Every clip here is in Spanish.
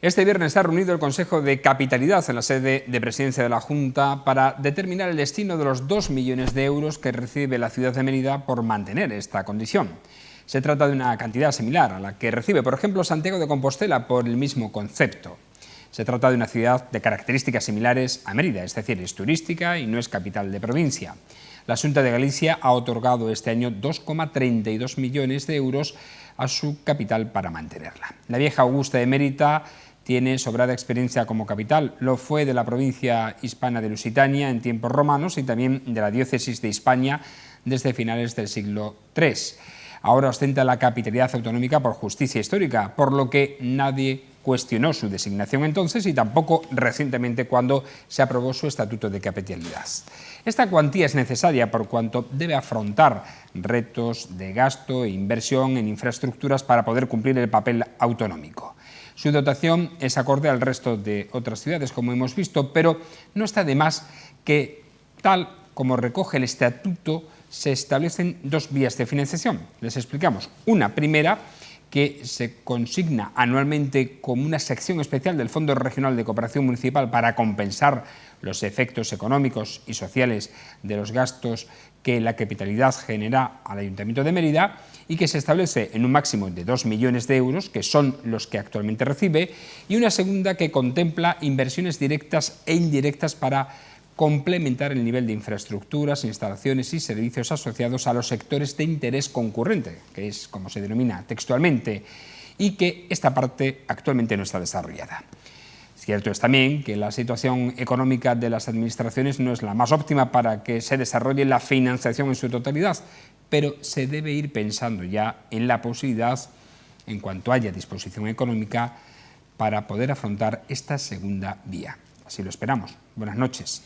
Este viernes se ha reunido el Consejo de Capitalidad en la sede de Presidencia de la Junta para determinar el destino de los 2 millones de euros que recibe la ciudad de Mérida por mantener esta condición. Se trata de una cantidad similar a la que recibe, por ejemplo, Santiago de Compostela por el mismo concepto. Se trata de una ciudad de características similares a Mérida, es decir, es turística y no es capital de provincia. La Xunta de Galicia ha otorgado este año 2,32 millones de euros a su capital para mantenerla. La vieja Augusta de Mérida tiene sobrada experiencia como capital. Lo fue de la provincia hispana de Lusitania en tiempos romanos y también de la diócesis de Hispania desde finales del siglo III. Ahora ostenta la capitalidad autonómica por justicia histórica, por lo que nadie cuestionó su designación entonces y tampoco recientemente cuando se aprobó su estatuto de capitalidad. Esta cuantía es necesaria por cuanto debe afrontar retos de gasto e inversión en infraestructuras para poder cumplir el papel autonómico. Su dotación es acorde al resto de otras ciudades, como hemos visto, pero no está de más que, tal como recoge el estatuto, se establecen dos vías de financiación. Les explicamos. Una primera, que se consigna anualmente como una sección especial del Fondo Regional de Cooperación Municipal para compensar los efectos económicos y sociales de los gastos que la capitalidad genera al Ayuntamiento de Mérida y que se establece en un máximo de 2 millones de euros, que son los que actualmente recibe, y una segunda que contempla inversiones directas e indirectas para complementar el nivel de infraestructuras, instalaciones y servicios asociados a los sectores de interés concurrente, que es como se denomina textualmente, y que esta parte actualmente no está desarrollada. Cierto es también que la situación económica de las administraciones no es la más óptima para que se desarrolle la financiación en su totalidad, pero se debe ir pensando ya en la posibilidad, en cuanto haya disposición económica, para poder afrontar esta segunda vía. Así lo esperamos. Buenas noches.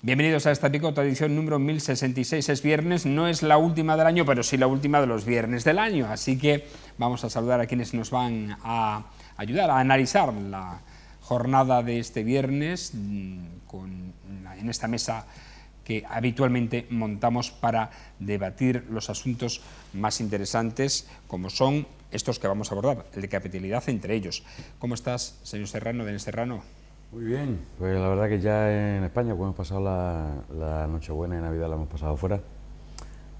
Bienvenidos a esta picota, edición número 1066. Es viernes, no es la última del año, pero sí la última de los viernes del año. Así que vamos a saludar a quienes nos van a ayudar a analizar la jornada de este viernes en esta mesa que habitualmente montamos para debatir los asuntos más interesantes, como son estos que vamos a abordar, el de capitalidad entre ellos. ¿Cómo estás, señor Serrano, Denis Serrano? Muy bien, pues la verdad que ya en España pues hemos pasado la Nochebuena y Navidad la hemos pasado fuera,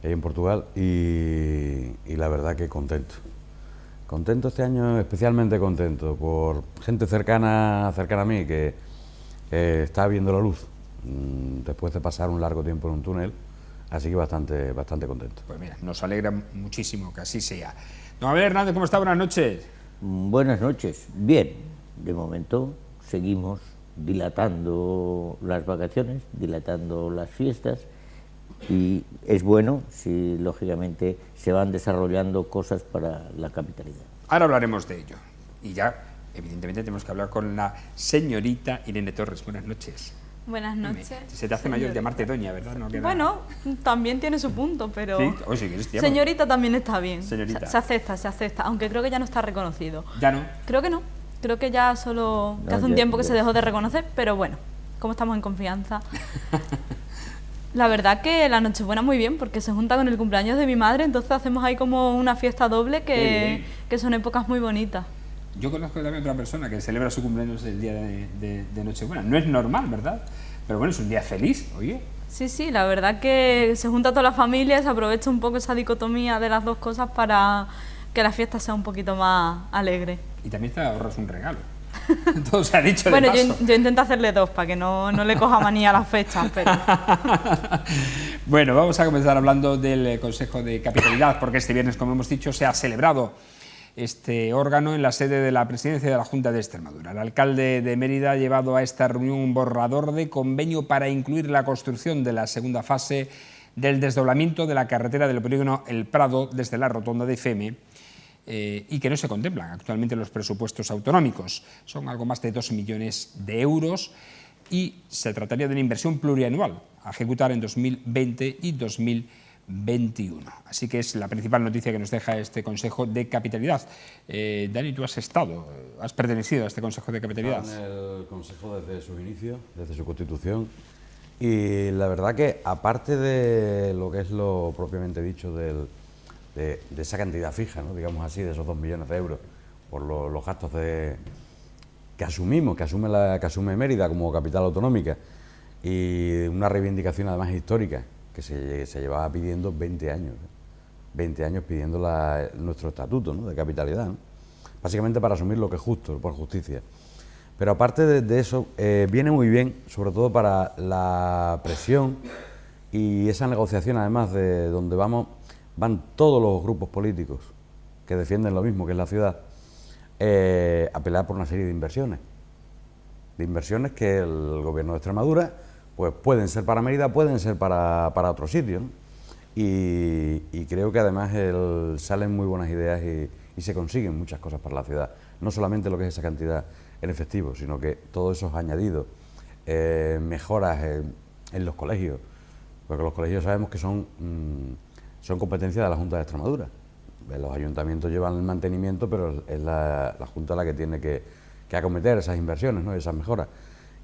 ahí en Portugal, y la verdad que contento. Contento este año, especialmente contento por gente cercana a mí que está viendo la luz después de pasar un largo tiempo en un túnel, así que bastante contento. Pues mira, nos alegra muchísimo que así sea. Don Abel Hernández, ¿cómo está? Buenas noches. Buenas noches, bien, de momento seguimos dilatando las vacaciones, dilatando las fiestas, y es bueno si lógicamente se van desarrollando cosas para la capitalidad. Ahora hablaremos de ello y ya evidentemente tenemos que hablar con la señorita Irene Torres. Buenas noches. Buenas noches. Se te hace mayor llamarte doña, ¿verdad? No queda... Bueno, también tiene su punto, pero... ¿Sí? Oye, si quieres, tía, señorita también está bien. Señorita. Se acepta, aunque creo que ya no está reconocido. ¿Ya no? Creo que no. Creo que ya solo... que hace un tiempo que se dejó de reconocer, pero bueno, como estamos en confianza. La verdad que la Nochebuena muy bien, porque se junta con el cumpleaños de mi madre, entonces hacemos ahí como una fiesta doble que son épocas muy bonitas. Yo conozco también otra persona que celebra su cumpleaños el día de Nochebuena. No es normal, ¿verdad? Pero bueno, es un día feliz, oye. Sí, la verdad que se junta toda la familia, se aprovecha un poco esa dicotomía de las dos cosas para que la fiesta sea un poquito más alegre. Y también te ahorras un regalo. Todo se ha dicho bueno, de paso. yo intento hacerle dos para que no le coja manía a las fechas, pero... Bueno, vamos a comenzar hablando del Consejo de Capitalidad, porque este viernes, como hemos dicho, se ha celebrado este órgano en la sede de la Presidencia de la Junta de Extremadura. El alcalde de Mérida ha llevado a esta reunión un borrador de convenio para incluir la construcción de la segunda fase del desdoblamiento de la carretera del polígono El Prado desde la rotonda de Feme, y que no se contemplan actualmente los presupuestos autonómicos. Son algo más de 2 millones de euros y se trataría de una inversión plurianual a ejecutar en 2020 y 2021. 21. Así que es la principal noticia que nos deja este Consejo de Capitalidad. Dani, tú has pertenecido a este Consejo de Capitalidad. En el Consejo desde sus inicios, desde su constitución, y la verdad que aparte de lo que es lo propiamente dicho de esa cantidad fija, ¿no?, digamos así, de esos 2 millones de euros por los gastos que asume Mérida como capital autonómica, y una reivindicación además histórica que se llevaba pidiendo 20 años, 20 años pidiendo nuestro estatuto, ¿no?, de capitalidad, ¿no?, básicamente para asumir lo que es justo, por justicia. Pero aparte de eso, viene muy bien, sobre todo para la presión y esa negociación, además, de donde van todos los grupos políticos que defienden lo mismo que es la ciudad, a pelear por una serie de inversiones que el Gobierno de Extremadura, pues pueden ser para Mérida, pueden ser para otro sitio, ¿no? Y creo que además salen muy buenas ideas y se consiguen muchas cosas para la ciudad, no solamente lo que es esa cantidad en efectivo, sino que todos esos añadidos, mejoras en los colegios, porque los colegios sabemos que son competencia de la Junta de Extremadura. Los ayuntamientos llevan el mantenimiento, pero es la Junta la que tiene que acometer esas inversiones, ¿no?, esas mejoras.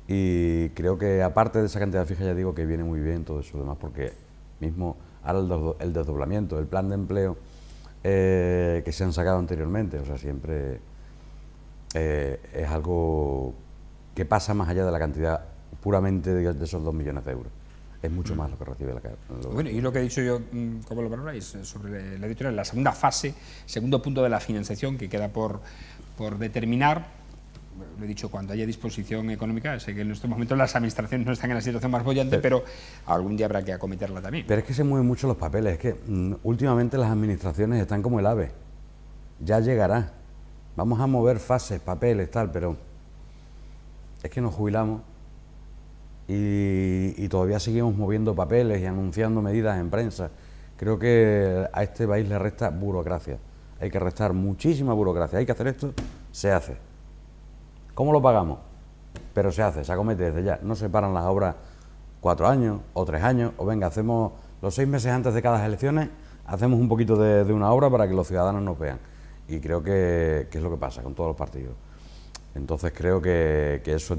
Y creo que aparte de esa cantidad fija, ya digo que viene muy bien todo eso demás, porque mismo ahora el desdoblamiento, el plan de empleo que se han sacado anteriormente, o sea, siempre es algo que pasa más allá de la cantidad puramente de esos 2 millones de euros. Es mucho más lo que recibe la calle. Bueno, y lo que he dicho yo, ¿cómo lo valoráis? Sobre la editorial, la segunda fase, segundo punto de la financiación que queda por determinar. Lo he dicho, cuando haya disposición económica. Sé que en estos momentos las administraciones no están en la situación más bollante, pero algún día habrá que acometerla también. Pero es que se mueven mucho los papeles, es que últimamente las administraciones están como el ave. Ya llegará. Vamos a mover fases, papeles, tal, pero es que nos jubilamos y todavía seguimos moviendo papeles y anunciando medidas en prensa. Creo que a este país le resta burocracia. Hay que restar muchísima burocracia. Hay que hacer esto, se hace. ¿Cómo lo pagamos? Pero se hace, se acomete desde ya. No se paran las obras 4 años o 3 años, o venga, hacemos los 6 meses antes de cada elecciones, hacemos un poquito de una obra para que los ciudadanos nos vean. Y creo que es lo que pasa con todos los partidos. Entonces creo que eso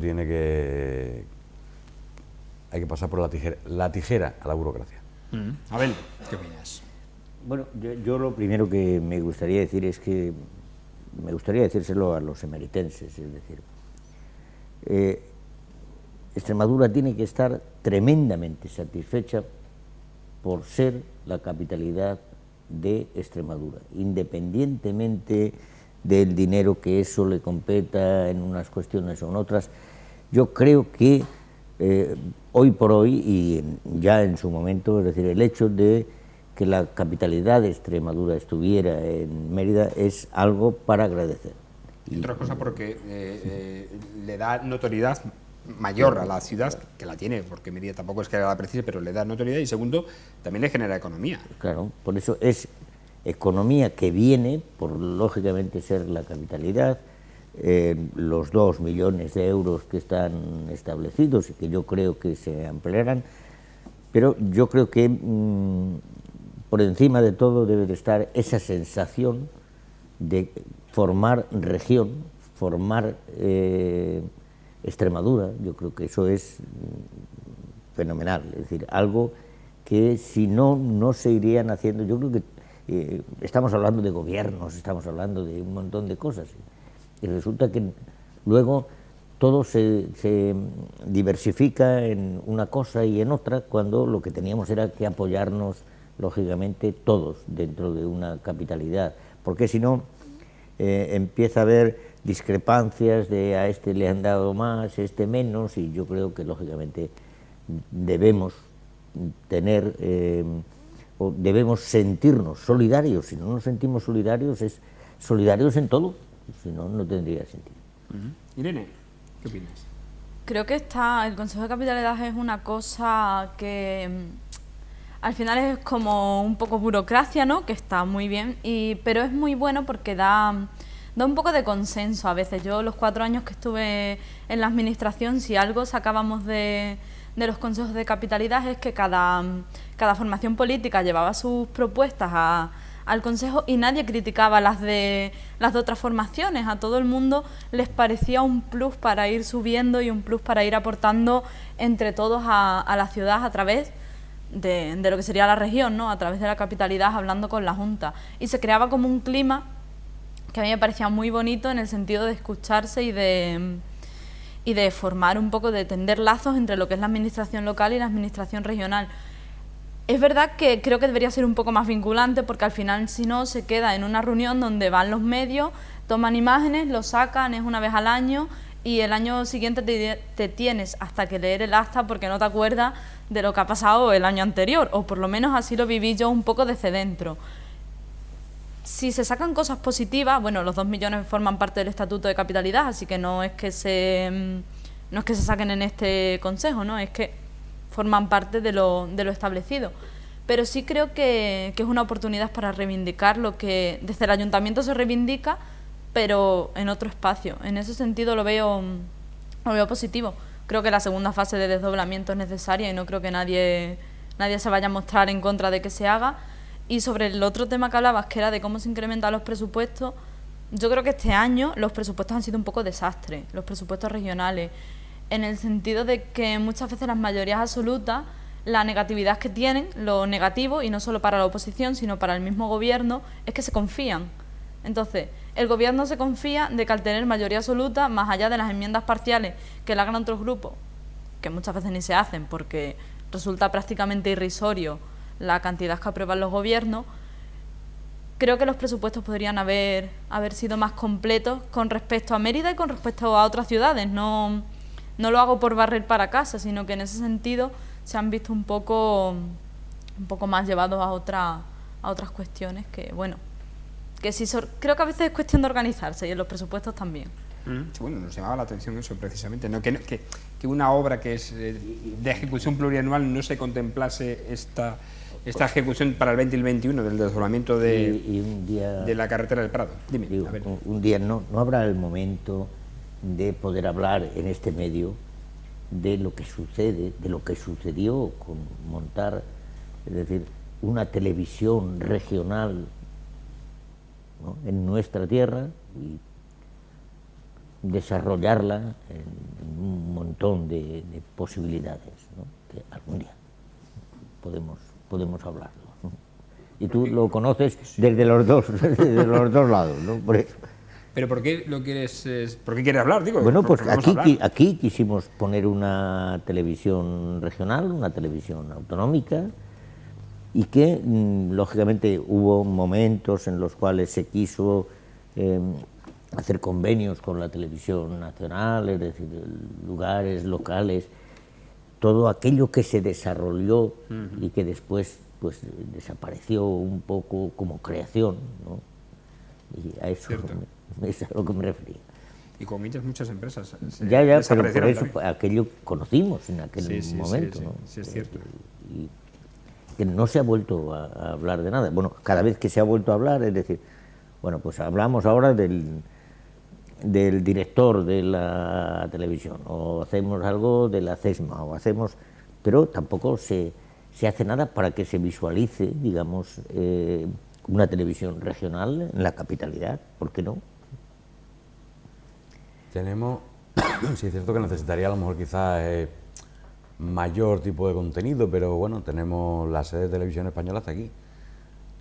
hay que pasar por la tijera a la burocracia. Abel, ¿qué opinas? Bueno, yo lo primero que me gustaría decir es que me gustaría decírselo a los emeritenses, es decir, Extremadura tiene que estar tremendamente satisfecha por ser la capitalidad de Extremadura, independientemente del dinero que eso le competa en unas cuestiones o en otras. Yo creo que hoy por hoy, y ya en su momento, es decir, el hecho de que la capitalidad de Extremadura estuviera en Mérida es algo para agradecer. Y otra cosa porque le da notoriedad mayor a la ciudad, que la tiene, porque Mérida tampoco es que la precise, pero le da notoriedad, y segundo, también le genera economía. Claro, por eso es economía que viene, por lógicamente ser la capitalidad, los 2 millones de euros que están establecidos y que yo creo que se ampliarán, pero yo creo que por encima de todo debe de estar esa sensación de formar región, formar Extremadura. Yo creo que eso es fenomenal, es decir, algo que si no se irían haciendo. Yo creo que estamos hablando de gobiernos, estamos hablando de un montón de cosas, y resulta que luego todo se diversifica en una cosa y en otra, cuando lo que teníamos era que apoyarnos lógicamente todos dentro de una capitalidad, porque si no empieza a haber discrepancias de a este le han dado más, este menos, y yo creo que lógicamente debemos tener o debemos sentirnos solidarios. Si no nos sentimos solidarios, es solidarios en todo, si no, no tendría sentido. Irene, ¿qué opinas? Creo que el Consejo de Capitalidad es una cosa que al final es como un poco burocracia, ¿no?, que está muy bien, pero es muy bueno porque da un poco de consenso a veces. Yo los 4 años que estuve en la administración, si algo sacábamos de los consejos de capitalidad es que cada cada formación política llevaba sus propuestas al Consejo y nadie criticaba las de otras formaciones. A todo el mundo les parecía un plus para ir subiendo y un plus para ir aportando entre todos a la ciudad a través de lo que sería la región, ¿no? A través de la capitalidad, hablando con la Junta. Y se creaba como un clima que a mí me parecía muy bonito en el sentido de escucharse y de formar un poco, de tender lazos entre lo que es la administración local y la administración regional. Es verdad que creo que debería ser un poco más vinculante, porque al final, si no, se queda en una reunión donde van los medios, toman imágenes, lo sacan, es una vez al año, y el año siguiente te tienes hasta que leer el acta porque no te acuerdas de lo que ha pasado el año anterior, o por lo menos así lo viví yo un poco desde dentro. Si se sacan cosas positivas, bueno, los 2 millones forman parte del Estatuto de Capitalidad, así que no es que se saquen en este Consejo, ¿no? Es que forman parte de lo establecido. Pero sí creo que es una oportunidad para reivindicar lo que desde el Ayuntamiento se reivindica, pero en otro espacio. En ese sentido lo veo positivo. Creo que la segunda fase de desdoblamiento es necesaria y no creo que nadie se vaya a mostrar en contra de que se haga. Y sobre el otro tema que hablabas, que era de cómo se incrementan los presupuestos, yo creo que este año los presupuestos han sido un poco desastre, los presupuestos regionales, en el sentido de que muchas veces las mayorías absolutas, la negatividad que tienen, lo negativo, y no solo para la oposición, sino para el mismo gobierno, es que se confían. Entonces, el gobierno se confía de que al tener mayoría absoluta, más allá de las enmiendas parciales que le hagan otros grupos, que muchas veces ni se hacen porque resulta prácticamente irrisorio la cantidad que aprueban los gobiernos, creo que los presupuestos podrían haber sido más completos con respecto a Mérida y con respecto a otras ciudades. No lo hago por barrer para casa, sino que en ese sentido se han visto un poco más llevados a otras cuestiones que, bueno, que sí, creo que a veces es cuestión de organizarse, y en los presupuestos también. Sí, bueno, nos llamaba la atención eso precisamente, ¿no? Que una obra que es de ejecución plurianual no se contemplase esta ejecución para el 20 y el 21 del desdoblamiento de la carretera del Prado. Dime, digo, a ver. Un día no habrá el momento de poder hablar en este medio de lo que sucede, de lo que sucedió con montar, es decir, una televisión regional, ¿no?, en nuestra tierra, y desarrollarla en un montón de posibilidades, ¿no?, que algún día podemos hablarlo, ¿no? Y tú lo conoces desde los dos lados, ¿no? Por eso. ¿Pero por qué quieres hablar? Digo, bueno, pues aquí quisimos poner una televisión regional, una televisión autonómica, y que lógicamente hubo momentos en los cuales se quiso hacer convenios con la televisión nacional, es decir, lugares locales, todo aquello que se desarrolló y que después pues desapareció un poco como creación, ¿no? Y a eso es a lo que me refería. Y con ellas muchas empresas ya, pero por eso aquello conocimos en aquel momento, ¿no? Sí, es cierto. Y que no se ha vuelto a hablar de nada. Bueno, cada vez que se ha vuelto a hablar, es decir, bueno, pues hablamos ahora del director de la televisión, o hacemos algo de la CESMA, pero tampoco se hace nada para que se visualice, digamos, una televisión regional en la capitalidad. ¿Por qué no? Tenemos, sí es cierto que necesitaría a lo mejor quizás mayor tipo de contenido, pero bueno, tenemos la sede de Televisión Española hasta aquí,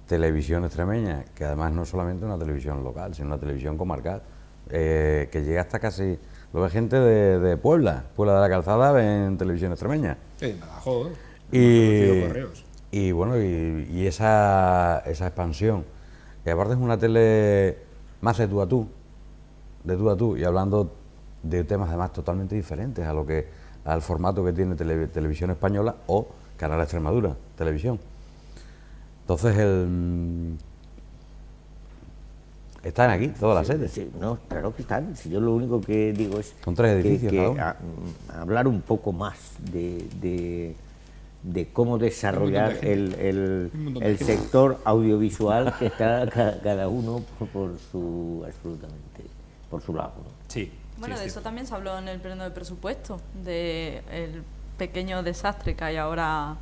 Televisión Extremeña, que además no es solamente una televisión local, sino una televisión comarcal, que llega hasta casi, lo ve gente de Puebla de la Calzada en Televisión Extremeña. Sí, Badajoz, y bueno, y esa expansión, y aparte es una tele más de tú a tú, y hablando de temas además totalmente diferentes al formato que tiene Televisión Española o Canal Extremadura, Televisión. Entonces están aquí todas las sedes. Sí, no, claro que están. Si yo lo único que digo es son 3 edificios, que hablar un poco más de cómo desarrollar el sector audiovisual, que está cada uno por su lado, ¿no? Sí. Bueno, de eso también se habló en el pleno de presupuesto, del pequeño desastre que hay ahora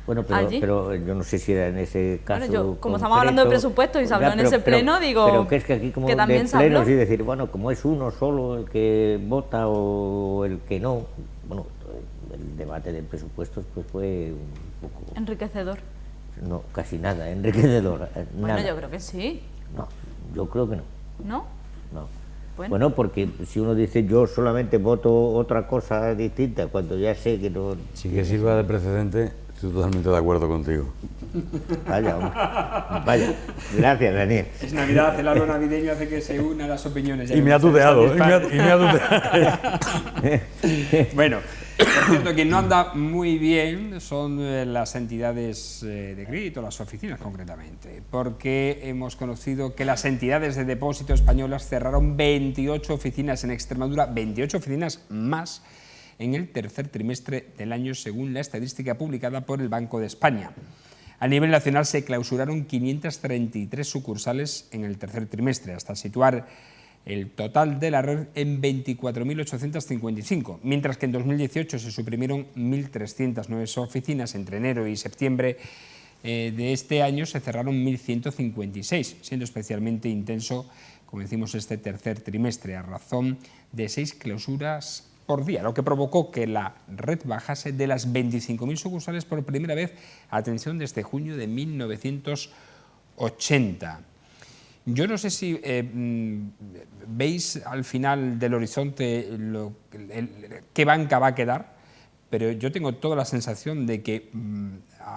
Bueno, allí. pero yo no sé si era en ese caso. Bueno, como concreto, estamos hablando de presupuestos y se habló en ese pleno, digo. Pero que es que aquí, como que también de se habló. plenos, y decir, bueno, como es uno solo el que vota o el que no. Bueno, el debate de presupuestos pues fue un poco. Enriquecedor. No, casi nada, enriquecedor. Bueno, nada. yo creo que sí. No, yo creo que no. ¿No? No. Bueno. Bueno, porque si uno dice yo solamente voto otra cosa distinta, cuando ya sé que no... Sin que sirva de precedente, estoy totalmente de acuerdo contigo. Vaya, hombre. Vaya. Gracias, Daniel. Es Navidad, el árbol navideño hace que se unan las opiniones. Y me ha tuteado, y me ha tuteado. Bueno, por cierto, quien no anda muy bien son las entidades de crédito, las oficinas concretamente, porque hemos conocido que las entidades de depósito españolas cerraron 28 oficinas en Extremadura, 28 oficinas más en el tercer trimestre del año, según la estadística publicada por el Banco de España. A nivel nacional se clausuraron 533 sucursales en el tercer trimestre, hasta situar el total de la red en 24.855, mientras que en 2018 se suprimieron 1.309 oficinas. Entre enero y septiembre de este año se cerraron 1.156, siendo especialmente intenso, como decimos, este tercer trimestre, a razón de 6 clausuras por día, lo que provocó que la red bajase de las 25.000 sucursales por primera vez, atención, desde junio de 1980. Yo no sé si veis al final del horizonte qué banca va a quedar, pero yo tengo toda la sensación de que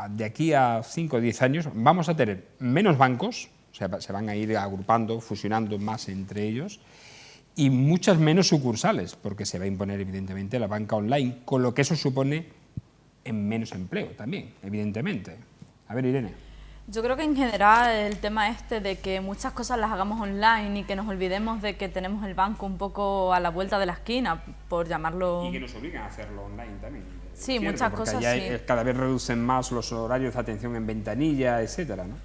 de aquí a 5 o 10 años vamos a tener menos bancos, o sea, se van a ir agrupando, fusionando más entre ellos, y muchas menos sucursales, porque se va a imponer evidentemente la banca online, con lo que eso supone en menos empleo también, evidentemente. A ver, Irene. Yo creo que en general el tema este de que muchas cosas las hagamos online y que nos olvidemos de que tenemos el banco un poco a la vuelta de la esquina, por llamarlo... Y que nos obligan a hacerlo online también. Sí, muchas cosas ya sí. Cada vez reducen más los horarios de atención en ventanilla, etcétera, ¿no?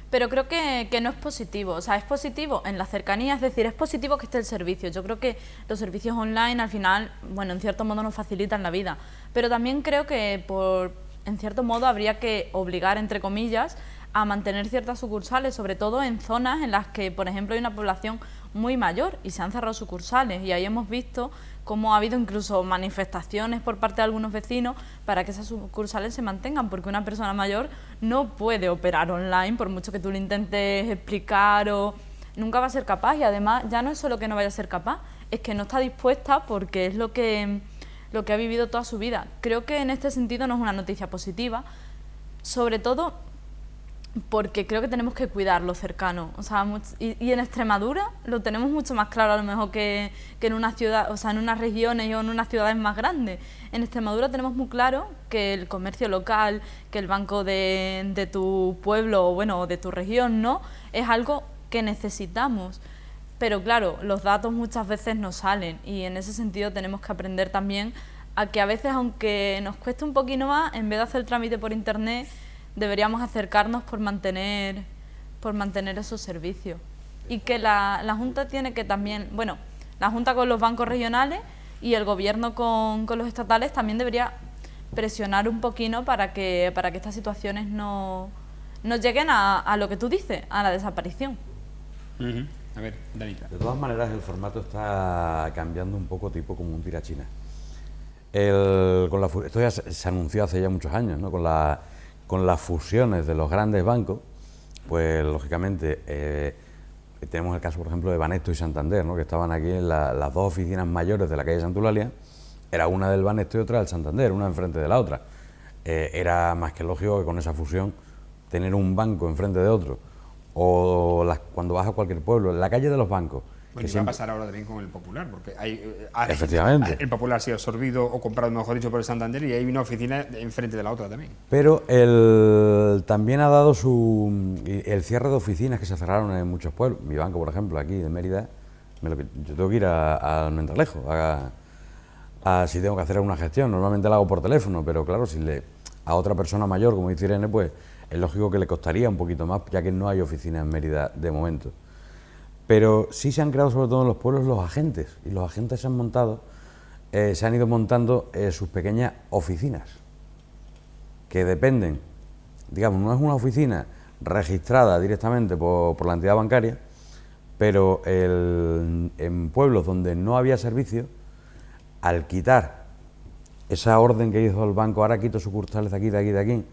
Pero creo que no es positivo, o sea, es positivo en la cercanía, es decir, es positivo que esté el servicio. Yo creo que los servicios online al final, bueno, en cierto modo nos facilitan la vida, pero también creo que en cierto modo habría que obligar, entre comillas, a mantener ciertas sucursales, sobre todo en zonas en las que, por ejemplo, hay una población muy mayor y se han cerrado sucursales, y ahí hemos visto cómo ha habido incluso manifestaciones por parte de algunos vecinos para que esas sucursales se mantengan, porque una persona mayor no puede operar online, por mucho que tú le intentes explicar, o nunca va a ser capaz, y además ya no es solo que no vaya a ser capaz, es que no está dispuesta porque es lo que ha vivido toda su vida. Creo que en este sentido no es una noticia positiva, sobre todo porque creo que tenemos que cuidar lo cercano, o sea, y en Extremadura lo tenemos mucho más claro a lo mejor que en una ciudad, o sea, en unas regiones o en unas ciudades más grandes. En Extremadura tenemos muy claro que el comercio local, que el banco de tu pueblo o bueno, de tu región, ¿no?, es algo que necesitamos. Pero claro, los datos muchas veces no salen, y en ese sentido tenemos que aprender también a que a veces, aunque nos cueste un poquito más, en vez de hacer el trámite por internet, deberíamos acercarnos por mantener esos servicios. Y que la Junta tiene que también, bueno, la Junta con los bancos regionales y el Gobierno con los estatales también debería presionar un poquito para que estas situaciones no lleguen a lo que tú dices, a la desaparición. A ver, Danita. De todas maneras, el formato está cambiando un poco, tipo como un tirachina. Esto ya se anunció hace ya muchos años, ¿no? Con las fusiones de los grandes bancos, pues lógicamente tenemos el caso, por ejemplo, de Banesto y Santander, ¿no?, que estaban aquí en las dos oficinas mayores de la calle Santa Eulalia. Era una del Banesto y otra del Santander, una enfrente de la otra. Era más que lógico que con esa fusión tener un banco enfrente de otro, o cuando vas a cualquier pueblo, en la calle de los bancos. Bueno, y va a pasar ahora también con el Popular, porque efectivamente, el Popular ha sido absorbido o comprado, mejor dicho, por el Santander, y hay una oficina enfrente de la otra también. Pero también ha dado el cierre de oficinas que se cerraron en muchos pueblos. Mi banco, por ejemplo, aquí de Mérida, yo tengo que ir a Almendralejo si tengo que hacer alguna gestión. Normalmente la hago por teléfono, pero claro, a otra persona mayor, como dice Irene, pues es lógico que le costaría un poquito más, ya que no hay oficinas en Mérida de momento. Pero sí se han creado, sobre todo en los pueblos, los agentes, y los agentes se han ido montando sus pequeñas oficinas. que dependen, digamos, no es una oficina registrada directamente por la entidad bancaria, pero en pueblos donde no había servicio, al quitar esa orden que hizo el banco, ahora quito sucursales de aquí, de aquí, de aquí,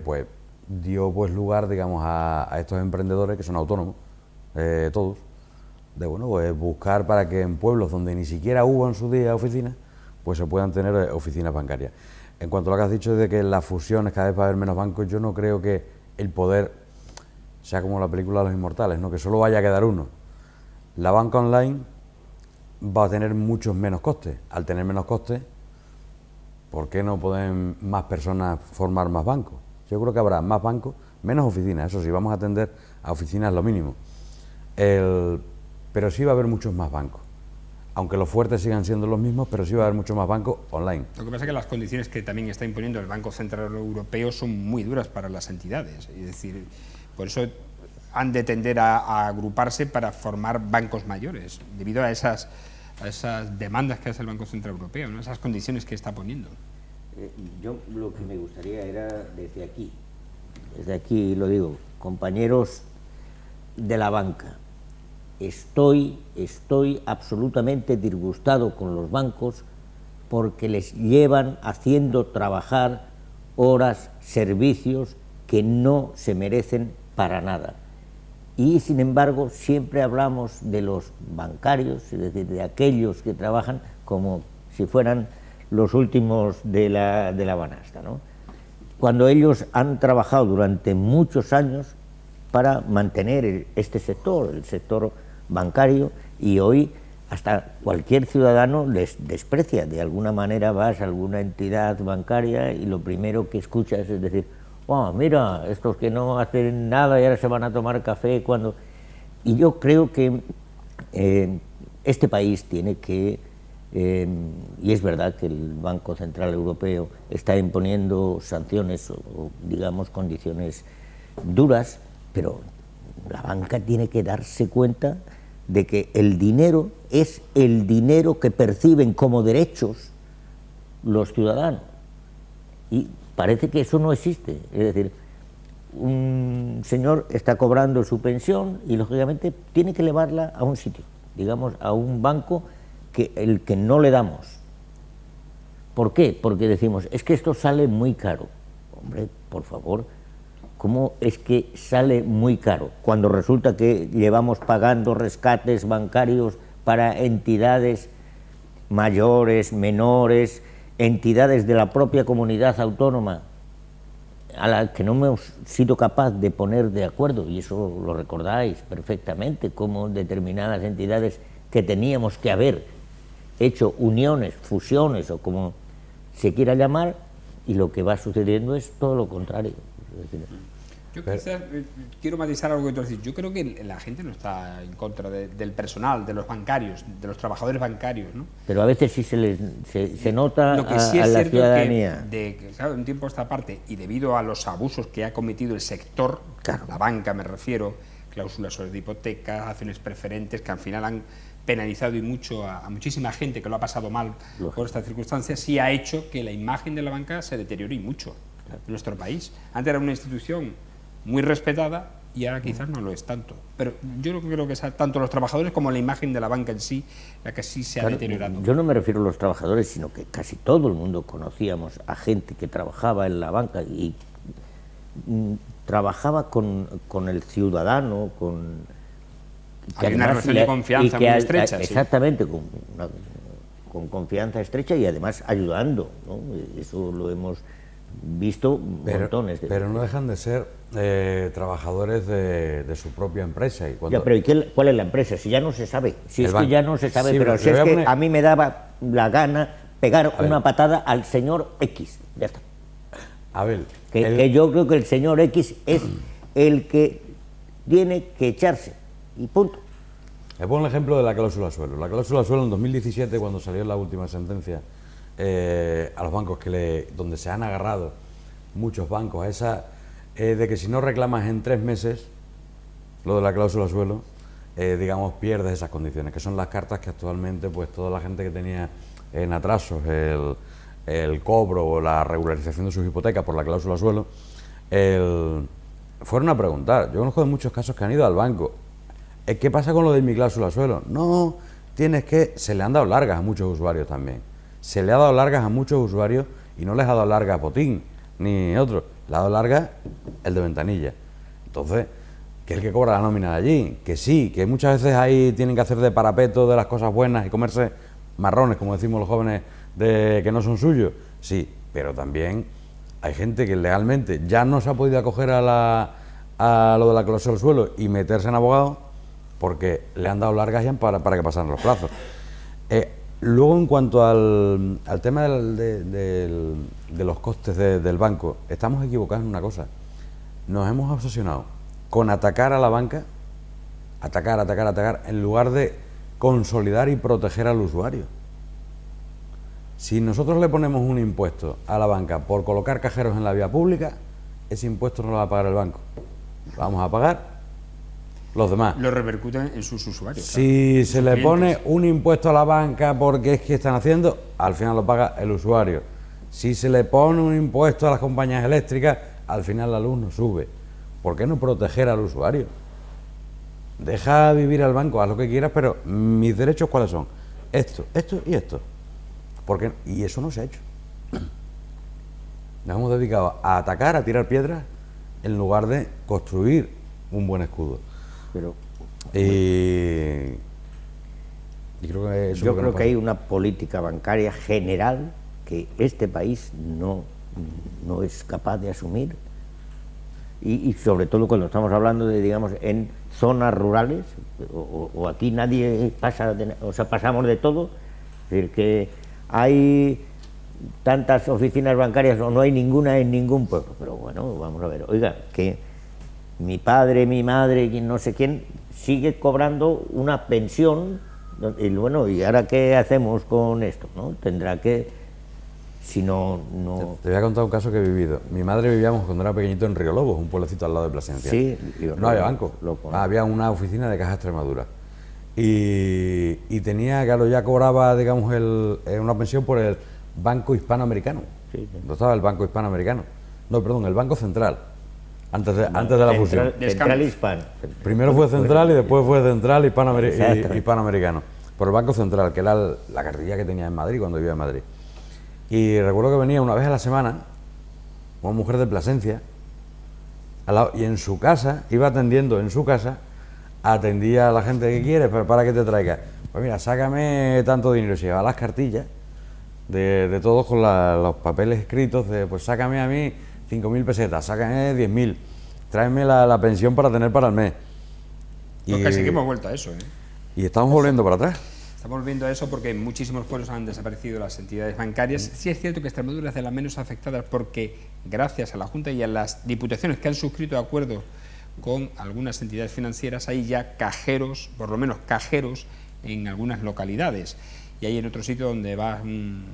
pues dio pues lugar, digamos, a estos emprendedores que son autónomos, todos, de bueno, pues buscar para que en pueblos donde ni siquiera hubo en su día oficinas, pues se puedan tener oficinas bancarias. En cuanto a lo que has dicho de que las fusiones cada vez va a haber menos bancos, yo no creo que el poder sea como la película de los inmortales, ¿no? Que solo vaya a quedar uno. La banca online va a tener muchos menos costes. Al tener menos costes, ¿por qué no pueden más personas formar más bancos? Yo creo que habrá más bancos, menos oficinas. Eso sí, vamos a atender a oficinas lo mínimo. Pero sí va a haber muchos más bancos. Aunque los fuertes sigan siendo los mismos, pero sí va a haber muchos más bancos online. Lo que pasa es que las condiciones que también está imponiendo el Banco Central Europeo son muy duras para las entidades. Es decir, por eso han de tender a agruparse para formar bancos mayores, debido a esas demandas que hace el Banco Central Europeo, ¿no? Esas condiciones que está poniendo. Yo lo que me gustaría era desde aquí lo digo, compañeros de la banca, estoy absolutamente disgustado con los bancos porque les llevan haciendo trabajar horas, servicios que no se merecen para nada. Y sin embargo siempre hablamos de los bancarios, es decir, de aquellos que trabajan como si fueran los últimos de la banasta, ¿no? Cuando ellos han trabajado durante muchos años para mantener este sector, el sector bancario, y hoy hasta cualquier ciudadano les desprecia. De alguna manera vas a alguna entidad bancaria y lo primero que escuchas es decir, oh, mira, estos que no hacen nada y ahora se van a tomar café cuando... Y yo creo que este país tiene que, y es verdad que el Banco Central Europeo está imponiendo sanciones o digamos condiciones duras, pero la banca tiene que darse cuenta de que el dinero es el dinero que perciben como derechos los ciudadanos. Y parece que eso no existe. Es decir, un señor está cobrando su pensión y lógicamente tiene que llevarla a un sitio, digamos, a un banco el que no le damos. ¿Por qué? Porque decimos, es que esto sale muy caro. Hombre, por favor, ¿cómo es que sale muy caro? Cuando resulta que llevamos pagando rescates bancarios para entidades mayores, menores, entidades de la propia comunidad autónoma a la que no hemos sido capaz de poner de acuerdo, y eso lo recordáis perfectamente, como determinadas entidades que teníamos que haber hecho uniones, fusiones o como se quiera llamar, y lo que va sucediendo es todo lo contrario. Yo quizás quiero matizar algo que tú has dicho. Yo creo que la gente no está en contra del personal, de los bancarios, de los trabajadores bancarios, ¿no? Pero a veces sí se nota lo que sí es a la cierto ciudadanía. Que claro, de un tiempo a esta parte, y debido a los abusos que ha cometido el sector, claro, la banca me refiero, cláusulas sobre de hipotecas, acciones preferentes, que al final han penalizado y mucho a muchísima gente que lo ha pasado mal por estas circunstancias, sí ha hecho que la imagen de la banca se deteriore y mucho en nuestro país. Antes era una institución muy respetada y ahora quizás no lo es tanto. Pero yo no creo que sea tanto los trabajadores como la imagen de la banca en sí la que sí se ha deteriorado. Yo no me refiero a los trabajadores, sino que casi todo el mundo conocíamos a gente que trabajaba en la banca y trabajaba con el ciudadano, hay una relación de confianza muy estrecha. Exactamente, sí. Con confianza estrecha y además ayudando, ¿no? Eso lo hemos visto montones de veces. Pero no dejan de ser trabajadores de su propia empresa. Ya, pero ¿cuál es la empresa? Si ya no se sabe. Si es que ya no se sabe, sí, pero si es que a mí me daba la gana pegar una patada al señor X. Ya está. A ver, que yo creo que el señor X es el que tiene que echarse. Y punto. Le pongo el ejemplo de la cláusula suelo. La cláusula suelo en 2017, cuando salió la última sentencia a los bancos donde se han agarrado muchos bancos a esa de que si no reclamas en 3 meses lo de la cláusula suelo, digamos, pierdes esas condiciones, que son las cartas que actualmente pues toda la gente que tenía en atrasos el cobro o la regularización de sus hipotecas por la cláusula suelo, fueron a preguntar. Yo conozco de muchos casos que han ido al banco. ¿Qué pasa con lo de mi cláusula suelo? No, tienes que... Se le han dado largas a muchos usuarios también. Se le ha dado largas a muchos usuarios y no les ha dado largas a Potín ni otro. Le ha dado largas el de Ventanilla. Entonces, que es el que cobra la nómina de allí, que sí, que muchas veces ahí tienen que hacer de parapeto de las cosas buenas y comerse marrones, como decimos los jóvenes, de que no son suyos, sí, pero también hay gente que legalmente ya no se ha podido acoger a lo de la cláusula del suelo y meterse en abogado porque le han dado largas ya para que pasaran los plazos. Luego, en cuanto al tema de los costes del banco, estamos equivocados en una cosa. Nos hemos obsesionado con atacar a la banca, atacar, en lugar de consolidar y proteger al usuario. Si nosotros le ponemos un impuesto a la banca por colocar cajeros en la vía pública, ese impuesto no lo va a pagar el banco. Lo vamos a pagar los demás. Lo repercuten en sus usuarios. Si claro, se le clientes. pone un impuesto a la banca porque es que están haciendo, al final lo paga el usuario. Si se le pone un impuesto a las compañías eléctricas, al final la luz no sube. ¿Por qué no proteger al usuario? Deja vivir al banco, haz lo que quieras, pero mis derechos ¿cuáles son? Esto y esto. Y eso no se ha hecho. Nos hemos dedicado a atacar, a tirar piedras, en lugar de construir un buen escudo. Pero Y creo que eso yo creo que hay una política bancaria general que este país no es capaz de asumir, y sobre todo cuando estamos hablando de, digamos, en zonas rurales, o aquí nadie pasa, pasamos de todo, es decir, que hay tantas oficinas bancarias o no hay ninguna en ningún pueblo, pero bueno, vamos a ver, oiga, que mi padre, mi madre, quien no sé quién, sigue cobrando una pensión, y bueno, ¿y ahora qué hacemos con esto? ¿No? Tendrá que, si no... Te voy a contar un caso que he vivido. Mi madre vivíamos cuando era pequeñito en Río Lobos, un pueblecito al lado de Plasencia. Sí, no había banco, había una oficina de Caja Extremadura. Y tenía, claro, ya cobraba, digamos, una pensión por el Banco Hispanoamericano. Sí. ¿Dónde estaba el Banco Hispanoamericano? No, perdón, el Banco Central. Antes de la fusión. Central Hispano. Primero fue Central y después fue Central Hispanoamericano. Por el Banco Central, que era la cartilla que tenía en Madrid cuando vivía en Madrid. Y recuerdo que venía una vez a la semana una mujer de Plasencia al lado, y en su casa, iba atendiendo en su casa, atendía a la gente que quiere, pero para que te traiga. Pues mira, sácame tanto dinero. Se llevaba las cartillas de todos con los papeles escritos de, pues sácame a mí 5.000 pesetas, sácame 10.000, tráeme la pensión para tener para el mes. Pues casi que hemos vuelto a eso, ¿eh? Y estamos volviendo para atrás. Estamos volviendo a eso porque en muchísimos pueblos han desaparecido las entidades bancarias. Sí es cierto que Extremadura es de las menos afectadas porque gracias a la Junta y a las diputaciones que han suscrito acuerdos con algunas entidades financieras hay ya cajeros, por lo menos cajeros, en algunas localidades. Y hay en otro sitio donde va un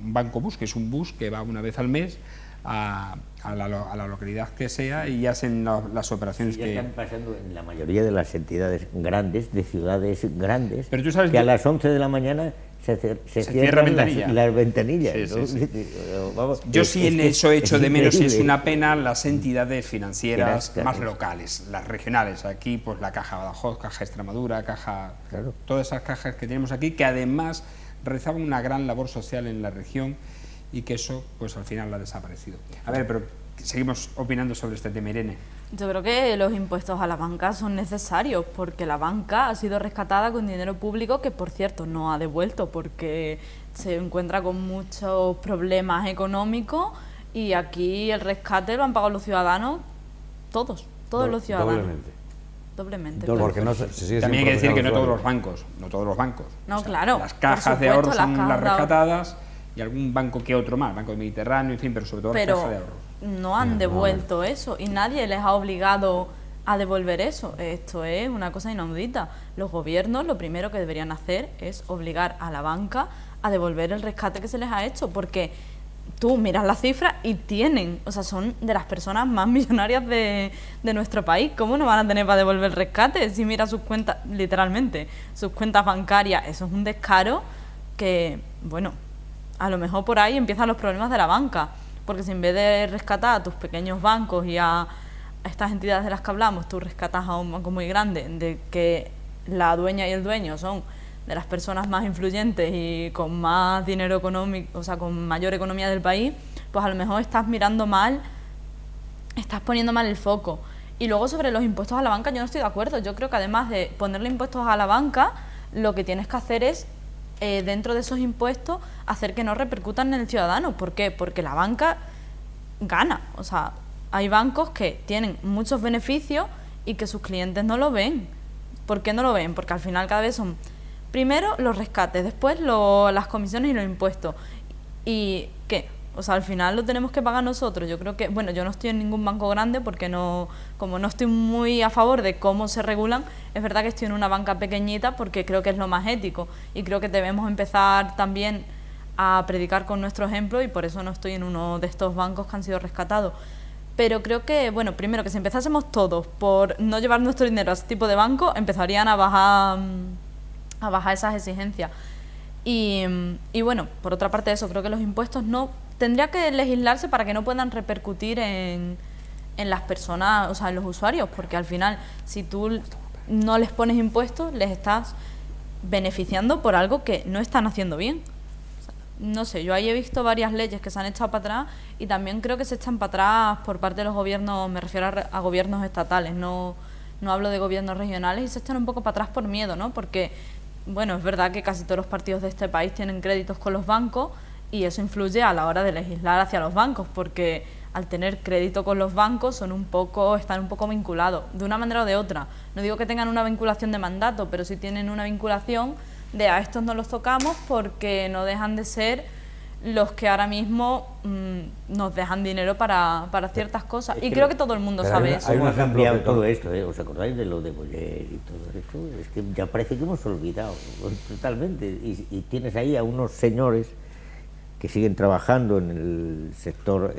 banco bus, que es un bus que va una vez al mes a la localidad que sea y hacen las operaciones que están pasando en la mayoría de las entidades grandes, de ciudades grandes. Pero tú sabes que a las 11 de la mañana se cierran las ventanillas. Sí, ¿no? sí. Vamos, yo sí en eso he hecho de menos, y es increíble. una pena, las entidades financieras más locales, las regionales. Aquí pues la Caja Badajoz, Caja Extremadura, Caja... Claro. Todas esas cajas que tenemos aquí, que además realizaban una gran labor social en la región, y que eso pues al final ha desaparecido. A ver, pero seguimos opinando sobre este tema, Irene. Yo creo que los impuestos a la banca son necesarios porque la banca ha sido rescatada con dinero público que, por cierto, no ha devuelto porque se encuentra con muchos problemas económicos, y aquí el rescate lo han pagado los ciudadanos, todos los ciudadanos. Doblemente. Porque no se sigue También hay que decir que no todos usuario. los bancos. No, O sea, claro. Las cajas de ahorro son las rescatadas y algún banco que otro más, Banco del Mediterráneo, en fin, pero sobre todo las cajas de ahorro. No han devuelto eso y nadie les ha obligado a devolver eso. Esto es una cosa inaudita. Los gobiernos lo primero que deberían hacer es obligar a la banca a devolver el rescate que se les ha hecho, porque tú miras las cifras y son de las personas más millonarias de nuestro país. ¿Cómo no van a tener para devolver el rescate? Si miras sus cuentas, literalmente, sus cuentas bancarias, eso es un descaro que, bueno, a lo mejor por ahí empiezan los problemas de la banca, porque si en vez de rescatar a tus pequeños bancos y a estas entidades de las que hablamos, tú rescatas a un banco muy grande, de que la dueña y el dueño son de las personas más influyentes y con más dinero económico, o sea, con mayor economía del país, pues a lo mejor estás mirando mal, estás poniendo mal el foco. Y luego sobre los impuestos a la banca yo no estoy de acuerdo. Yo creo que además de ponerle impuestos a la banca, lo que tienes que hacer es, dentro de esos impuestos, hacer que no repercutan en el ciudadano. ¿Por qué? Porque la banca gana. O sea, hay bancos que tienen muchos beneficios y que sus clientes no lo ven. ¿Por qué no lo ven? Porque al final cada vez son, primero los rescates, después las comisiones y los impuestos. ¿Y qué? O sea, al final lo tenemos que pagar nosotros. Yo creo que, bueno, yo no estoy en ningún banco grande porque como no estoy muy a favor de cómo se regulan, es verdad que estoy en una banca pequeñita porque creo que es lo más ético y creo que debemos empezar también a predicar con nuestro ejemplo y por eso no estoy en uno de estos bancos que han sido rescatados. Pero creo que, bueno, primero que si empezásemos todos por no llevar nuestro dinero a ese tipo de banco, empezarían a bajar esas exigencias. Y bueno, por otra parte de eso, creo que los impuestos no tendría que legislarse para que no puedan repercutir en las personas, o sea, en los usuarios, porque al final, si tú no les pones impuestos, les estás beneficiando por algo que no están haciendo bien. O sea, no sé, yo ahí he visto varias leyes que se han echado para atrás y también creo que se echan para atrás por parte de los gobiernos, me refiero a gobiernos estatales, no hablo de gobiernos regionales, y se echan un poco para atrás por miedo, ¿no? Porque, bueno, es verdad que casi todos los partidos de este país tienen créditos con los bancos y eso influye a la hora de legislar hacia los bancos, porque al tener crédito con los bancos están un poco vinculados, de una manera o de otra. No digo que tengan una vinculación de mandato, pero sí tienen una vinculación de a estos no los tocamos porque no dejan de ser los que ahora mismo nos dejan dinero para ciertas cosas. Y creo que todo el mundo sabe eso. Hay un ejemplo de todo esto, ¿os acordáis de lo de Boyer y todo esto? Es que ya parece que hemos olvidado totalmente. Y tienes ahí a unos señores que siguen trabajando en el sector,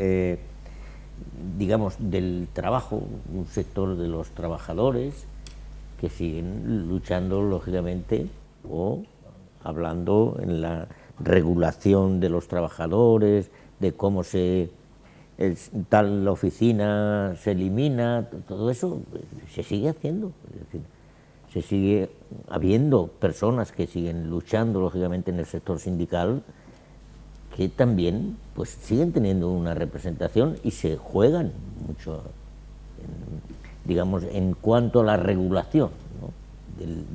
digamos, del trabajo, un sector de los trabajadores, que siguen luchando, lógicamente, o hablando en la regulación de los trabajadores, de cómo tal oficina se elimina, todo eso se sigue haciendo. Es decir, se sigue habiendo personas que siguen luchando, lógicamente, en el sector sindical, que también pues siguen teniendo una representación y se juegan mucho, digamos, en cuanto a la regulación, ¿no?,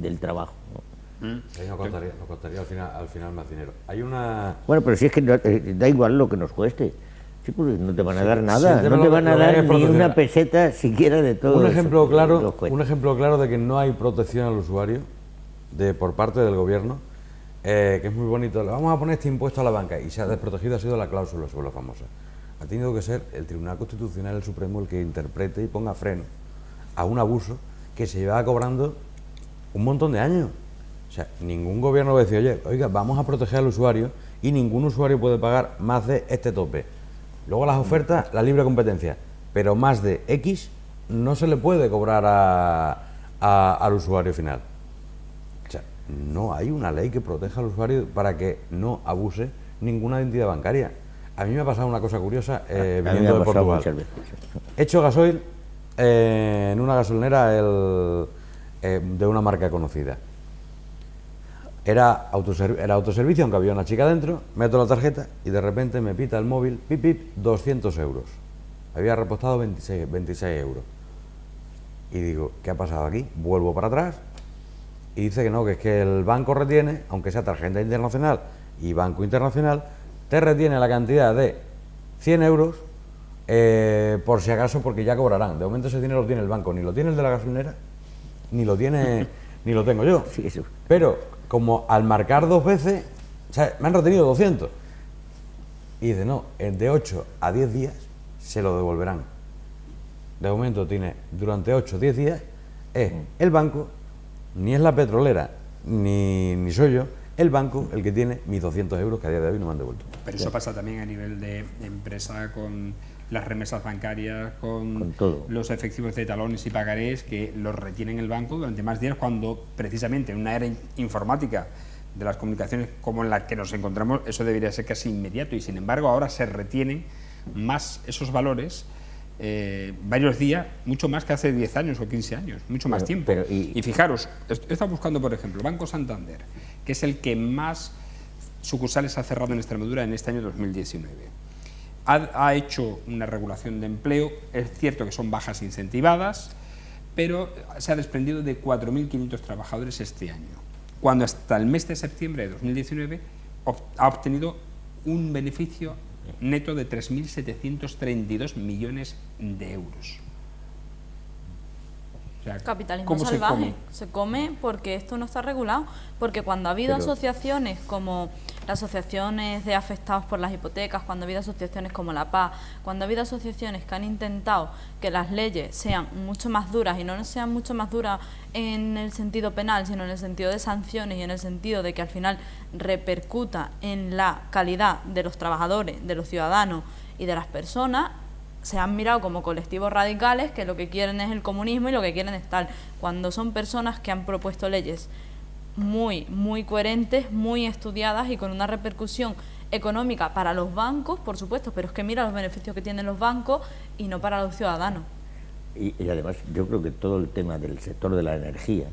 del trabajo, ¿no? Nos costaría al final más dinero. Hay una... Bueno, pero si es que da igual lo que nos cueste. Sí, pues no te van a dar nada, no te van a dar ni una peseta siquiera de todo un ejemplo claro de que no hay protección al usuario por parte del gobierno, que es muy bonito. Le vamos a poner este impuesto a la banca y se ha desprotegido, ha sido la cláusula suelo famosa. Ha tenido que ser el Tribunal Constitucional, el Supremo, el que interprete y ponga freno a un abuso que se lleva cobrando un montón de años. O sea, ningún gobierno va a decir, oiga, vamos a proteger al usuario y ningún usuario puede pagar más de este tope. Luego las ofertas, la libre competencia, pero más de X no se le puede cobrar al usuario final. O sea, no hay una ley que proteja al usuario para que no abuse ninguna entidad bancaria. A mí me ha pasado una cosa curiosa viniendo de Portugal. He hecho gasoil en una gasolinera de una marca conocida. Era autoservicio, aunque había una chica dentro, meto la tarjeta y de repente me pita el móvil, pip, pip, 200 euros. Había repostado 26 euros. Y digo, ¿qué ha pasado aquí? Vuelvo para atrás y dice que no, que es que el banco retiene, aunque sea tarjeta internacional y banco internacional, te retiene la cantidad de 100 euros por si acaso, porque ya cobrarán. De momento ese dinero lo tiene el banco, ni lo tiene el de la gasolinera, ni lo tengo yo. Sí, eso. Pero como al marcar 2 veces, o sea, me han retenido 200. Y dice, no, de 8 a 10 días se lo devolverán. De momento tiene, durante 8 o 10 días, es el banco, ni es la petrolera, ni soy yo, el banco el que tiene mis 200 euros que a día de hoy no me han devuelto. Pero eso pasa también a nivel de empresa, con las remesas bancarias, con los efectivos de talones y pagarés, que los retienen el banco durante más días, cuando precisamente en una era informática de las comunicaciones como en la que nos encontramos, eso debería ser casi inmediato, y sin embargo ahora se retienen más esos valores varios días, mucho más que hace 10 años o 15 años, mucho más tiempo. Y fijaros, he estado buscando, por ejemplo, Banco Santander, que es el que más sucursales ha cerrado en Extremadura en este año 2019. Ha hecho una regulación de empleo, es cierto que son bajas incentivadas, pero se ha desprendido de 4.500 trabajadores este año, cuando hasta el mes de septiembre de 2019 ha obtenido un beneficio neto de 3.732 millones de euros. O sea, capitalismo salvaje. Se come porque esto no está regulado, porque cuando ha habido asociaciones como las asociaciones de afectados por las hipotecas, cuando ha habido asociaciones como la PA, cuando ha habido asociaciones que han intentado que las leyes sean mucho más duras, y no sean mucho más duras en el sentido penal, sino en el sentido de sanciones y en el sentido de que al final repercuta en la calidad de los trabajadores, de los ciudadanos y de las personas, se han mirado como colectivos radicales que lo que quieren es el comunismo y lo que quieren es tal, cuando son personas que han propuesto leyes muy coherentes, muy estudiadas y con una repercusión económica para los bancos, por supuesto, pero es que mira los beneficios que tienen los bancos y no para los ciudadanos. Y además yo creo que todo el tema del sector de la energía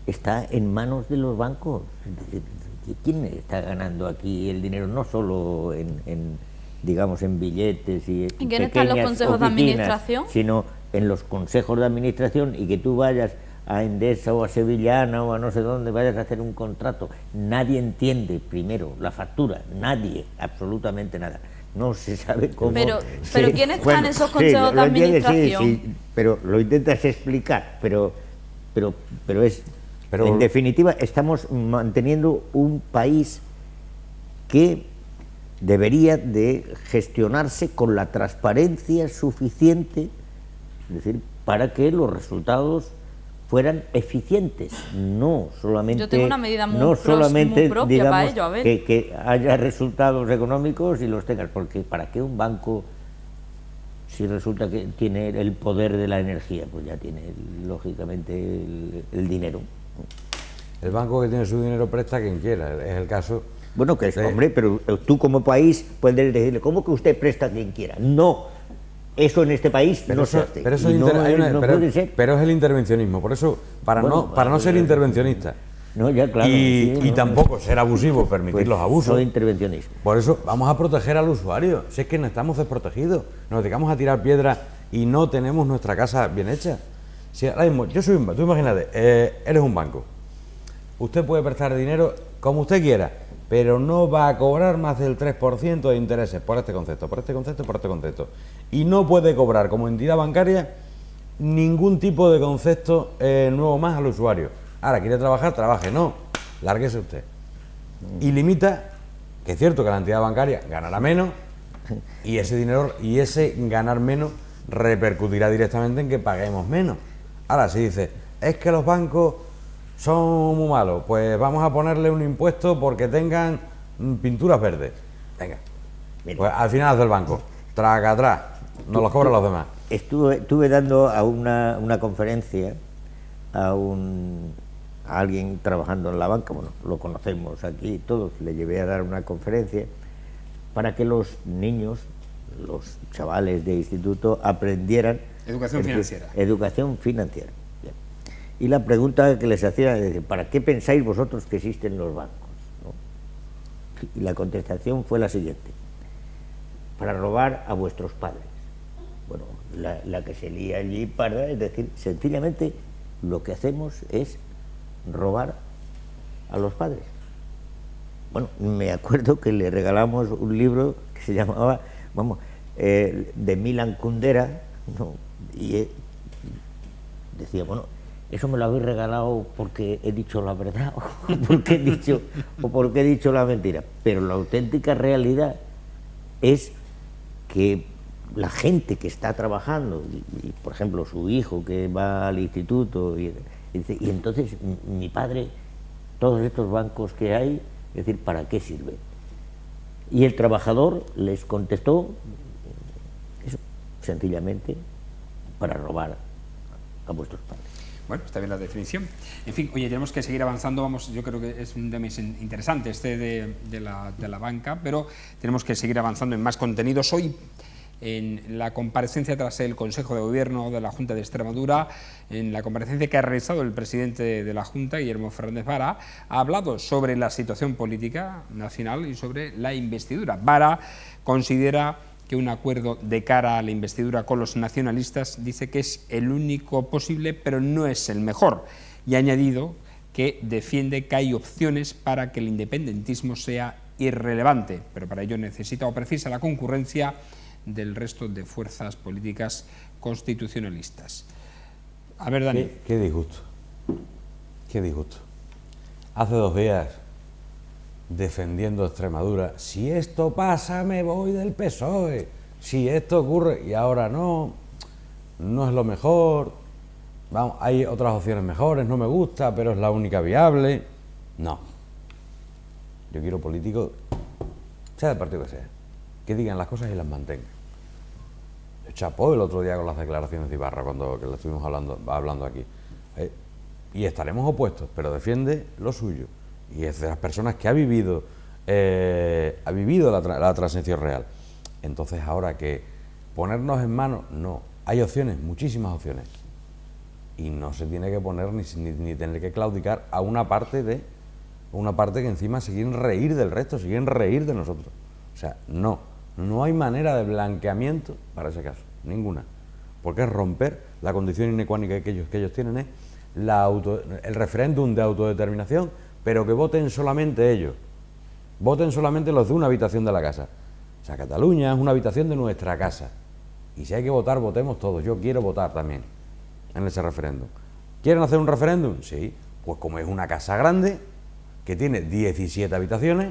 está en manos de los bancos. Es decir, ¿quién está ganando aquí el dinero? No solo digamos, en billetes y ¿en quién están los consejos de administración? Sino en los consejos de administración, y que tú vayas a Endesa o a Sevillana o a no sé dónde, vayas a hacer un contrato. Nadie entiende primero la factura, nadie, absolutamente nada. No se sabe cómo... Pero ¿quiénes están esos consejos de administración? Sí, pero lo intentas explicar, pero en definitiva estamos manteniendo un país que debería de gestionarse con la transparencia suficiente, es decir, para que los resultados fueran eficientes, no solamente... Yo tengo una medida muy propia digamos, para ello, a ver. Que haya resultados económicos y los tengas, porque ¿para qué un banco, si resulta que tiene el poder de la energía? Pues ya tiene, lógicamente, el dinero. El banco que tiene su dinero presta a quien quiera, es el caso... Bueno, que es, hombre, pero tú como país puedes decirle, ¿cómo que usted presta a quien quiera? No, eso en este país no se hace. Pero es el intervencionismo, por eso, para no ser intervencionista, no, ya, claro, y tampoco ser abusivo, permitir los abusos. No intervencionismo. Por eso vamos a proteger al usuario, si es que no estamos desprotegidos, nos dedicamos a tirar piedras y no tenemos nuestra casa bien hecha. Si ahora mismo, tú imagínate, eres un banco, usted puede prestar dinero como usted quiera, pero no va a cobrar más del 3% de intereses por este concepto, por este concepto, por este concepto. Y no puede cobrar como entidad bancaria ningún tipo de concepto nuevo más al usuario. Ahora, quiere trabajar, trabaje, no, lárguese usted. Y limita, que es cierto que la entidad bancaria ganará menos, y ese dinero, y ese ganar menos repercutirá directamente en que paguemos menos. Ahora, si dice, es que los bancos son muy malos, pues vamos a ponerle un impuesto porque tengan pinturas verdes. Venga, pues al final hace el banco, traga atrás, nos los cobran los demás. Estuve dando a una conferencia a alguien trabajando en la banca, bueno, lo conocemos aquí todos, le llevé a dar una conferencia para que los niños, los chavales de instituto, aprendieron educación financiera. Educación financiera. Y la pregunta que les hacía es, ¿para qué pensáis vosotros que existen los bancos? ¿No? Y la contestación fue la siguiente: para robar a vuestros padres. Bueno, la que se lía allí parda, es decir, sencillamente lo que hacemos es robar a los padres. Bueno, me acuerdo que le regalamos un libro que se llamaba, de Milan Kundera, ¿no? Y decía, bueno, eso me lo habéis regalado porque he dicho la verdad o porque he dicho la mentira. Pero la auténtica realidad es que la gente que está trabajando, y por ejemplo su hijo que va al instituto, y entonces mi padre, todos estos bancos que hay, es decir, ¿para qué sirven? Y el trabajador les contestó, eso, sencillamente, para robar a vuestros padres. Bueno, está bien la definición. En fin, oye, tenemos que seguir avanzando. Vamos, yo creo que es un tema interesante de la banca, pero tenemos que seguir avanzando en más contenidos. Hoy, en la comparecencia tras el Consejo de Gobierno de la Junta de Extremadura, en la comparecencia que ha realizado el presidente de la Junta, Guillermo Fernández Vara, ha hablado sobre la situación política nacional y sobre la investidura. Vara considera que un acuerdo de cara a la investidura con los nacionalistas dice que es el único posible, pero no es el mejor. Y ha añadido que defiende que hay opciones para que el independentismo sea irrelevante, pero para ello necesita o precisa la concurrencia del resto de fuerzas políticas constitucionalistas. A ver, Dani. Qué disgusto. Qué disgusto. Hace 2 días, defendiendo Extremadura, si esto pasa me voy del PSOE, si esto ocurre, y ahora no es lo mejor, vamos, hay otras opciones mejores, no me gusta, pero es la única viable. No. Yo quiero políticos, sea del partido que sea, que digan las cosas y las mantengan. Yo chapó el otro día con las declaraciones de Ibarra, cuando que le estuvimos hablando aquí. Y estaremos opuestos, pero defiende lo suyo. Y es de las personas que ha vivido la transición real. Entonces, ahora que ponernos en manos, no. Hay opciones, muchísimas opciones. Y no se tiene que poner ni tener que claudicar a una parte que encima se quieren reír del resto, se quieren reír de nosotros. O sea, no hay manera de blanqueamiento para ese caso, ninguna. Porque es romper la condición inecuánime que ellos tienen, es el referéndum de autodeterminación, pero que voten solamente ellos, voten solamente los de una habitación de la casa. O sea, Cataluña es una habitación de nuestra casa, y si hay que votar, votemos todos. Yo quiero votar también en ese referéndum. ¿Quieren hacer un referéndum? Sí, pues como es una casa grande, que tiene 17 habitaciones,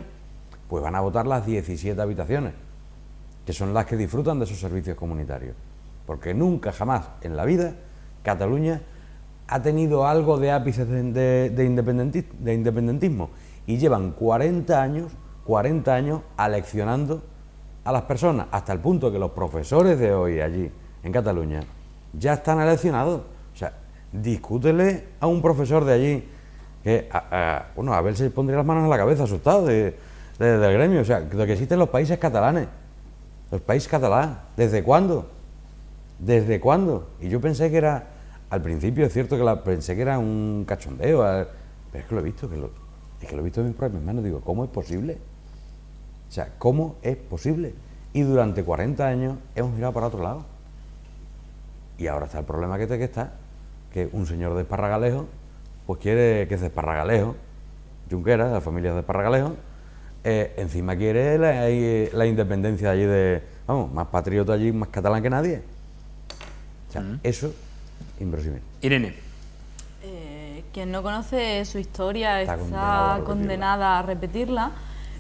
pues van a votar las 17 habitaciones, que son las que disfrutan de esos servicios comunitarios. Porque nunca, jamás en la vida, Cataluña ha tenido algo de ápices de independentismo, y llevan 40 años aleccionando a las personas, hasta el punto que los profesores de hoy allí en Cataluña ya están aleccionados. O sea, discútele a un profesor de allí que, a ver si pondría las manos en la cabeza asustado del gremio. O sea, lo que existen los países catalanes, los países catalanes, ¿desde cuándo? ¿Desde cuándo? Y yo pensé que era, al principio es cierto que pensé que era un cachondeo, pero es que lo he visto, en mis propias manos. Digo, ¿cómo es posible? O sea, ¿cómo es posible? Y durante 40 años hemos mirado para otro lado. Y ahora está el problema que está, que un señor de Esparragalejo, pues quiere que es de Esparragalejo, Junqueras, de la familia de Esparragalejo, encima quiere la independencia allí más patriota allí, más catalán que nadie. O sea, eso, inverosímil. Irene. Quien no conoce su historia está condenada a repetirla,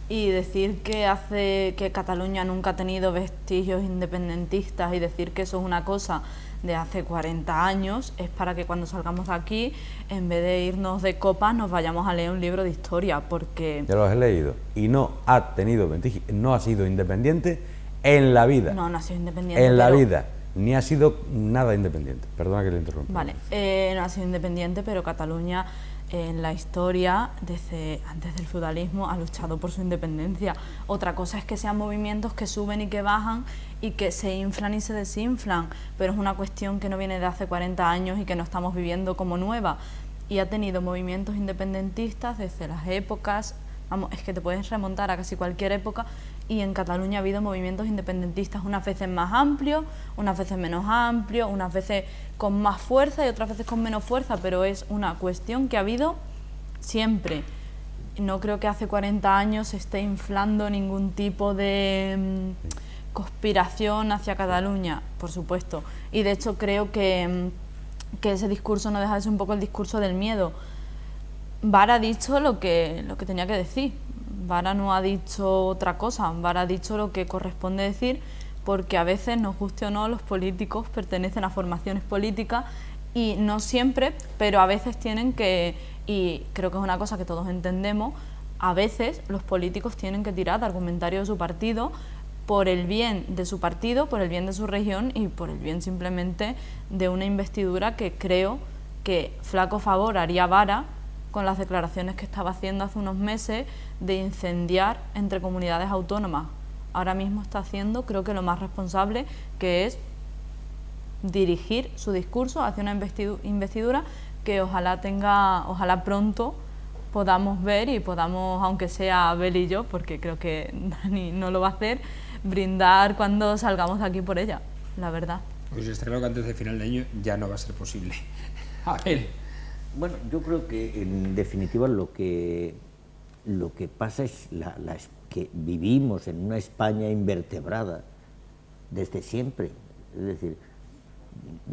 y decir que Cataluña nunca ha tenido vestigios independentistas y decir que eso es una cosa de hace 40 años es para que cuando salgamos de aquí, en vez de irnos de copas, nos vayamos a leer un libro de historia, porque... Ya los he leído. Y no ha tenido vestigios, no ha sido independiente en la vida. No ha sido independiente. En la vida. Ni ha sido nada independiente. Perdona que le interrumpa. Vale, no ha sido independiente, pero Cataluña en la historia, desde antes del feudalismo, ha luchado por su independencia. Otra cosa es que sean movimientos que suben y que bajan y que se inflan y se desinflan, pero es una cuestión que no viene de hace 40 años y que no estamos viviendo como nueva. Y ha tenido movimientos independentistas desde las épocas, es que te puedes remontar a casi cualquier época, y en Cataluña ha habido movimientos independentistas, unas veces más amplios, unas veces menos amplios, unas veces con más fuerza y otras veces con menos fuerza, pero es una cuestión que ha habido siempre. No creo que hace 40 años se esté inflando ningún tipo de conspiración hacia Cataluña, por supuesto. Y de hecho creo que ese discurso no deja de ser un poco el discurso del miedo. Vara ha dicho lo que tenía que decir. Vara no ha dicho otra cosa. Vara ha dicho lo que corresponde decir, porque a veces, nos guste o no, los políticos pertenecen a formaciones políticas y no siempre, pero a veces tienen que, y creo que es una cosa que todos entendemos, a veces los políticos tienen que tirar de argumentario de su partido por el bien de su partido, por el bien de su región y por el bien simplemente de una investidura que creo que flaco favor haría Vara con las declaraciones que estaba haciendo hace unos meses de incendiar entre comunidades autónomas. Ahora mismo está haciendo, creo que lo más responsable, que es dirigir su discurso hacia una investidura que ojalá pronto podamos ver y podamos, aunque sea Abel y yo, porque creo que Dani no lo va a hacer, brindar cuando salgamos de aquí por ella, la verdad. Pues está claro que antes de final de año ya no va a ser posible. Abel. Bueno, yo creo que en definitiva lo que pasa es que vivimos en una España invertebrada desde siempre. Es decir,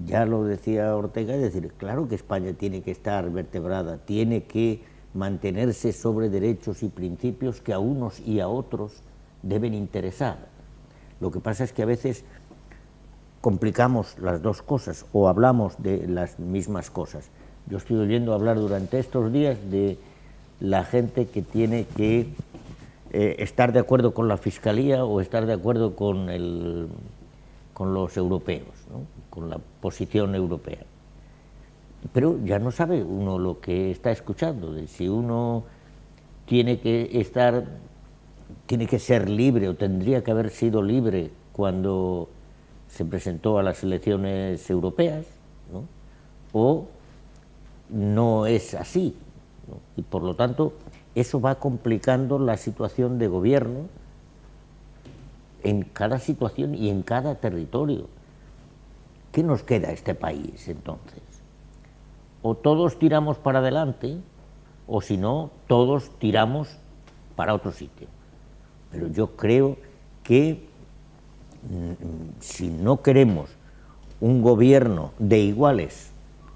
ya lo decía Ortega, es decir, claro que España tiene que estar vertebrada, tiene que mantenerse sobre derechos y principios que a unos y a otros deben interesar. Lo que pasa es que a veces complicamos las dos cosas o hablamos de las mismas cosas. Yo estoy oyendo hablar durante estos días de la gente que tiene que estar de acuerdo con la Fiscalía o estar de acuerdo con los europeos, ¿no? Con la posición europea. Pero ya no sabe uno lo que está escuchando, de si uno tiene que ser libre o tendría que haber sido libre cuando se presentó a las elecciones europeas, ¿no? O no es así, ¿no? Y por lo tanto eso va complicando la situación de gobierno en cada situación y en cada territorio. ¿Qué nos queda a este país entonces? O todos tiramos para adelante, o si no, todos tiramos para otro sitio. Pero yo creo que si no queremos un gobierno de iguales,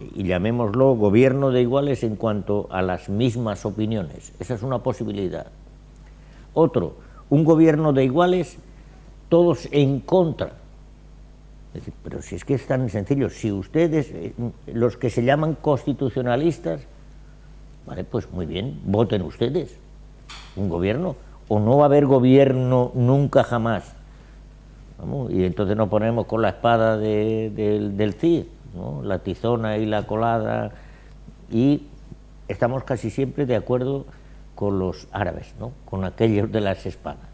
y llamémoslo gobierno de iguales en cuanto a las mismas opiniones, esa es una posibilidad. Otro, un gobierno de iguales, todos en contra. Es decir, pero si es que es tan sencillo, si ustedes, los que se llaman constitucionalistas, vale, pues muy bien, voten ustedes un gobierno, o no va a haber gobierno nunca jamás. ¿Vamos? Y entonces nos ponemos con la espada del Cid, ¿no? La tizona y la colada, y estamos casi siempre de acuerdo con los árabes, ¿no? Con aquellos de las espadas.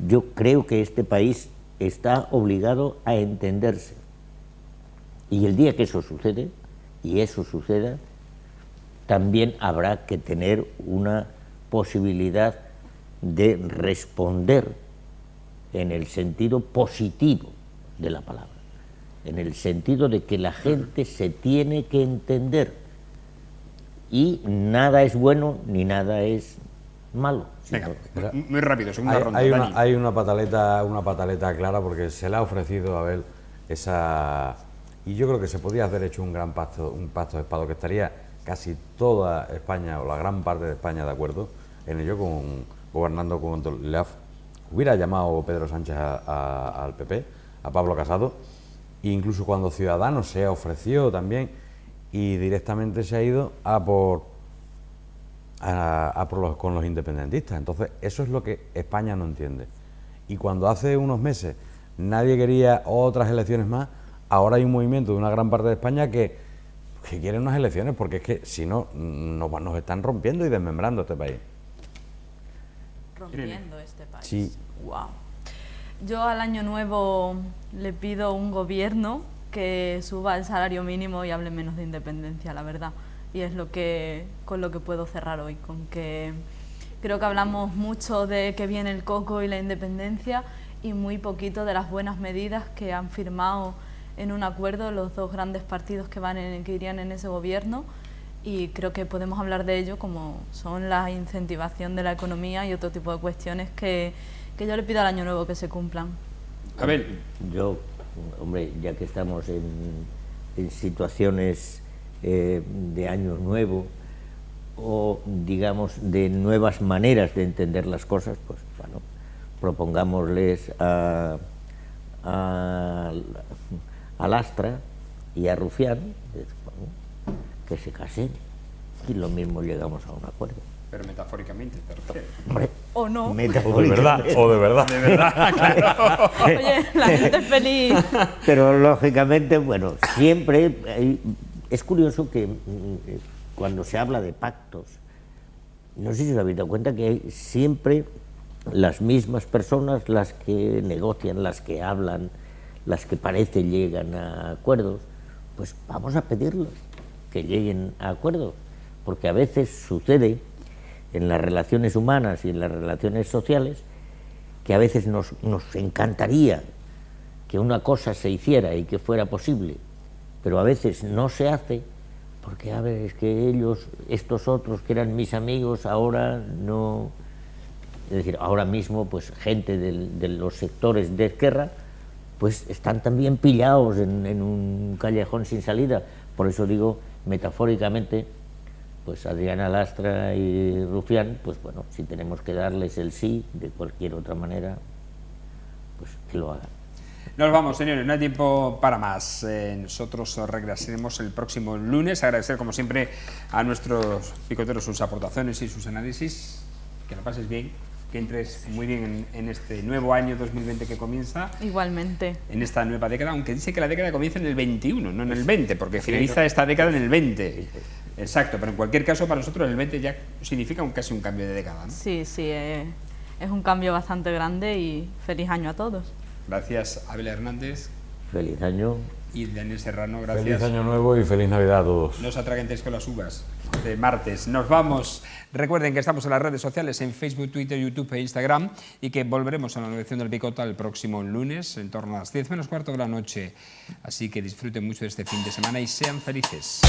Yo creo que este país está obligado a entenderse, y el día que eso sucede, y eso suceda, también habrá que tener una posibilidad de responder en el sentido positivo de la palabra, en el sentido de que la gente se tiene que entender, y nada es bueno ni nada es malo. Venga, muy rápido, segunda ronda. Hay una pataleta clara, porque se le ha ofrecido a Abel esa, y yo creo que se podía haber hecho un pacto de espado, que estaría casi toda España o la gran parte de España de acuerdo en ello, gobernando con le hubiera llamado Pedro Sánchez al PP, a Pablo Casado, e incluso cuando Ciudadanos se ha ofrecido también, y directamente se ha ido con los independentistas. Entonces eso es lo que España no entiende. Y cuando hace unos meses nadie quería otras elecciones más, ahora hay un movimiento de una gran parte de España que quiere unas elecciones, porque es que si no nos están rompiendo y desmembrando este país. Rompiendo este país. Sí. Wow. Yo al año nuevo le pido un gobierno que suba el salario mínimo y hable menos de independencia, la verdad. Y es con lo que puedo cerrar hoy, con que creo que hablamos mucho de que viene el coco y la independencia, y muy poquito de las buenas medidas que han firmado en un acuerdo los dos grandes partidos que irían en ese gobierno, y creo que podemos hablar de ello, como son la incentivación de la economía y otro tipo de cuestiones que yo le pido al año nuevo que se cumplan. Abel. Yo, hombre, ya que estamos en situaciones de año nuevo, o digamos de nuevas maneras de entender las cosas, pues bueno, propongámosles a Lastra y a Rufián, bueno, que se casen, y lo mismo llegamos a un acuerdo. Pero metafóricamente, ¿te refieres? Hombre, ¿O no? O de verdad. De verdad, claro. Oye, la gente es feliz. Pero lógicamente, bueno, siempre es curioso que cuando se habla de pactos, no sé si os habéis dado cuenta que hay siempre las mismas personas las que negocian, las que hablan, las que parece llegan a acuerdos. Pues vamos a pedirlos que lleguen a acuerdos, porque a veces sucede en las relaciones humanas y en las relaciones sociales que a veces nos encantaría que una cosa se hiciera y que fuera posible, pero a veces no se hace porque, a ver, es que ellos, estos otros que eran mis amigos, ahora no... Es decir, ahora mismo, pues gente de los sectores de izquierda, pues están también pillados en un callejón sin salida. Por eso digo, metafóricamente, pues Adriana Lastra y Rufián, pues bueno, si tenemos que darles el sí de cualquier otra manera, pues que lo hagan. Nos vamos, señores, no hay tiempo para más. Nosotros regresaremos el próximo lunes. Agradecer, como siempre, a nuestros picoteros sus aportaciones y sus análisis. Que lo pases bien, que entres muy bien en este nuevo año 2020 que comienza. Igualmente. En esta nueva década, aunque dice que la década comienza en el 21, no en el 20, porque finaliza esta década en el 20. Exacto, pero en cualquier caso, para nosotros el 20 ya significa casi un cambio de década, ¿no? Sí, es un cambio bastante grande y feliz año a todos. Gracias, Abel Hernández. Feliz año. Y Daniel Serrano, gracias. Feliz año nuevo y feliz Navidad a todos. No os atragantéis con las uvas de martes. Nos vamos. Recuerden que estamos en las redes sociales, en Facebook, Twitter, YouTube e Instagram, y que volveremos a la Navegación del Picota el próximo lunes, en torno a las 10 menos cuarto de la noche. Así que disfruten mucho de este fin de semana y sean felices.